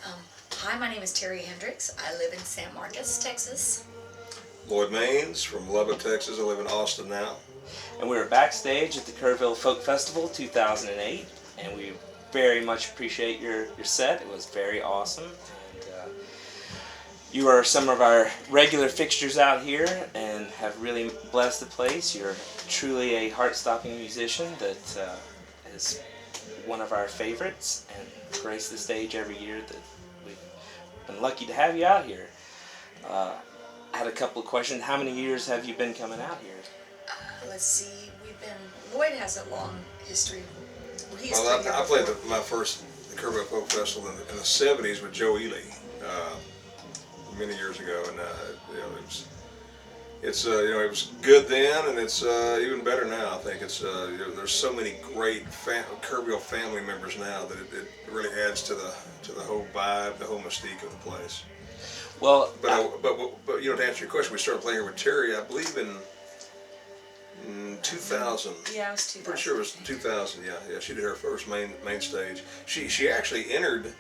Hi, my name is Terri Hendrix. I live in San Marcos, Texas. Lloyd Maines from Lubbock, Texas. I live in Austin now. And we were backstage at the Kerrville Folk Festival 2008, and we very much appreciate your set. It was very awesome. And you are some of our regular fixtures out here and have really blessed the place. You're truly a heart-stopping musician that is one of our favorites and grace the stage every year that we've been lucky to have you out here. I had a couple of questions. How many years have you been coming out here? Let's see, Lloyd has a long history. I played my first Kerrville Folk Festival in the 70s with Joe Ely many years ago, and it was good then, and it's even better now. I think it's there's so many great Kerrville family members now that it really adds to the whole vibe, the whole mystique of the place. Well, but to answer your question, we started playing here with Terri, I believe in 2000. Yeah, it was 2000. Pretty sure it was 2000. Yeah. She did her first main stage. She actually entered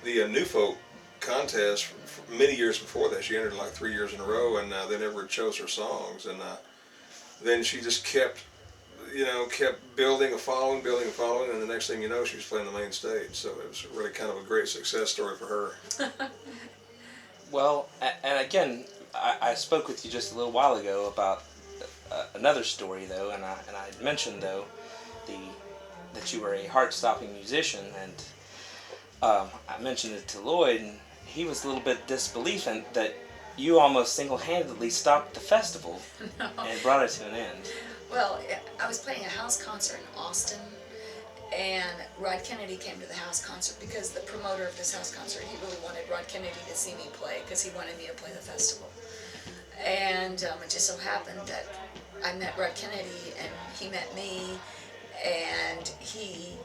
the New Folk contest many years before that. She entered like 3 years in a row, and they never chose her songs. And then she just kept building a following, and the next thing you know, she was playing the main stage. So it was really kind of a great success story for her. Well, and again, I spoke with you just a little while ago about another story, though, and I mentioned, though, that you were a heart-stopping musician, and I mentioned it to Lloyd, and he was a little bit disbelief in that you almost single-handedly stopped the festival and brought it to an end. Well, I was playing a house concert in Austin, and Rod Kennedy came to the house concert because the promoter of this house concert, he really wanted Rod Kennedy to see me play because he wanted me to play the festival. And it just so happened that I met Rod Kennedy and he met me, and he,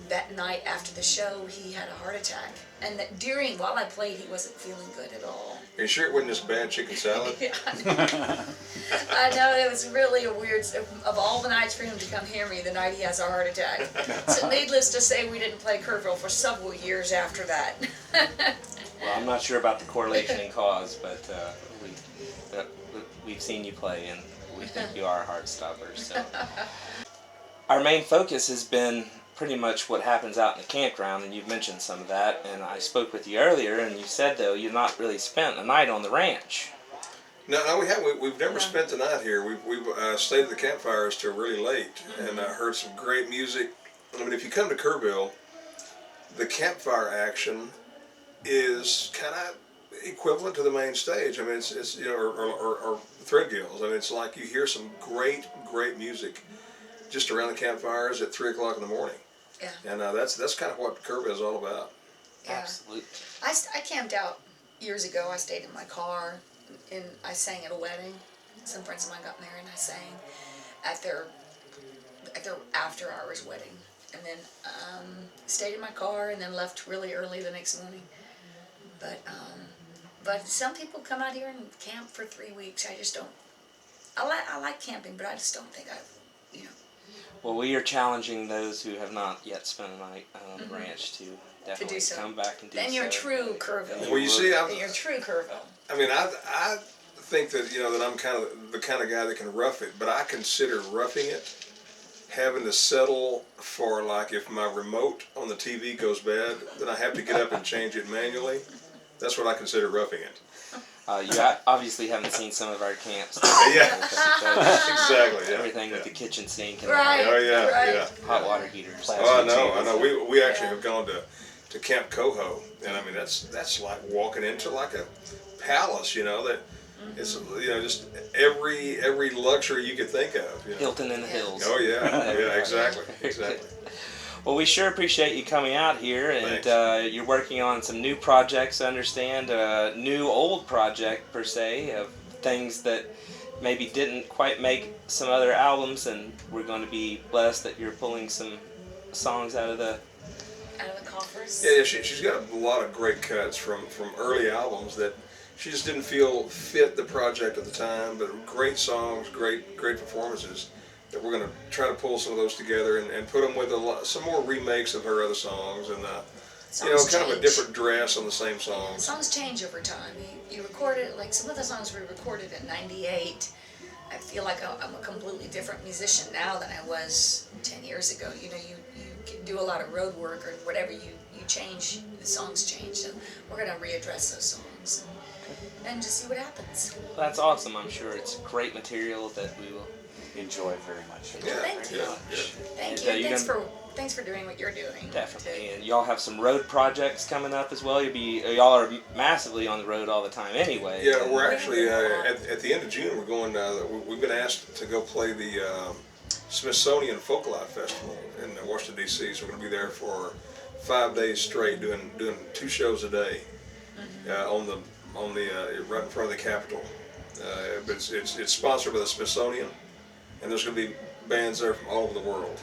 that night after the show, he had a heart attack. And while I played, he wasn't feeling good at all. Are you sure it wasn't just bad chicken salad? Yeah, I know, it was really a weird, of all the nights for him to come hear me, the night he has a heart attack. So needless to say, we didn't play Kerrville for several years after that. Well, I'm not sure about the correlation in cause, but we've seen you play, and we think you are a heart stopper. So our main focus has been pretty much what happens out in the campground, and you've mentioned some of that, and I spoke with you earlier, and you said, though, you've not really spent a night on the ranch. No, we haven't. We've never spent the night here. We've stayed at the campfires till really late, and heard some great music. I mean, if you come to Kerrville, the campfire action is kind of equivalent to the main stage. I mean, it's or Threadgills. I mean, it's like you hear some great music just around the campfires at 3 o'clock in the morning. Yeah. And that's kind of what Kerrville is all about. Yeah. Absolutely. I camped out years ago. I stayed in my car, and I sang at a wedding. Some friends of mine got married, and I sang at their after-hours wedding. And then stayed in my car, and then left really early the next morning. But some people come out here and camp for 3 weeks. I just don't. I like camping, but I just don't think Well, we are challenging those who have not yet spent a night on the ranch to definitely come back and do so. Then you're true Kerrville. Well, you see, you're true Kerrville. I mean, I think that that I'm kind of the kind of guy that can rough it, but I consider roughing it having to settle for, like, if my remote on the TV goes bad, then I have to get up and change it manually. That's what I consider roughing it. You obviously haven't seen some of our camps. Yeah, exactly. Yeah. Everything with the kitchen sink and Right. Oh yeah, right. yeah. hot water heaters. Oh, I know. We actually have gone to Camp Coho, and I mean that's like walking into like a palace. That it's just every luxury you could think of. Hilton in the Hills. Oh yeah, yeah, exactly. Well, we sure appreciate you coming out here, and you're working on some new projects, I understand, a new old project, per se, of things that maybe didn't quite make some other albums, and we're going to be blessed that you're pulling some songs out of the coffers. Yeah, she's got a lot of great cuts from early albums that she just didn't feel fit the project at the time, but great songs, great performances. That we're going to try to pull some of those together and put them with some more remakes of her other songs, and you know, Songs kind of a change. different dress on the same songs. Songs change over time. You record it, like some of the songs we recorded in '98. I feel like I'm a completely different musician now than I was 10 years ago. You know, you can do a lot of road work or whatever, you change, the songs change. So we're going to readdress those songs and just see what happens. That's awesome. I'm sure it's great material that we will. Enjoy very much. Yeah, Thank you. yeah. Thank Yeah, you. you're Thanks for doing what you're doing. Definitely, and y'all have some road projects coming up as well. Y'all are massively on the road all the time anyway. Yeah, we're actually at the end of June. We're going. We've been asked to go play the Smithsonian Folk Festival in Washington D.C. So we're going to be there for 5 days straight, doing 2 shows a day on the right in front of the Capitol. But it's sponsored by the Smithsonian, and there's going to be bands there from all over the world.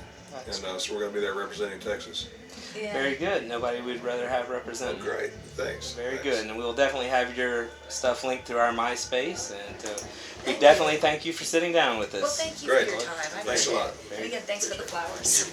And so we're going to be there representing Texas. Yeah. Very good. Nobody we'd rather have representing. Oh, great. Thanks. Very Thanks. good. And we'll definitely have your stuff linked through our MySpace. And we Thank definitely thank you for sitting down with us. Well, thank you Great. for your time. I Thanks a appreciate lot. it. And again, thanks for the flowers.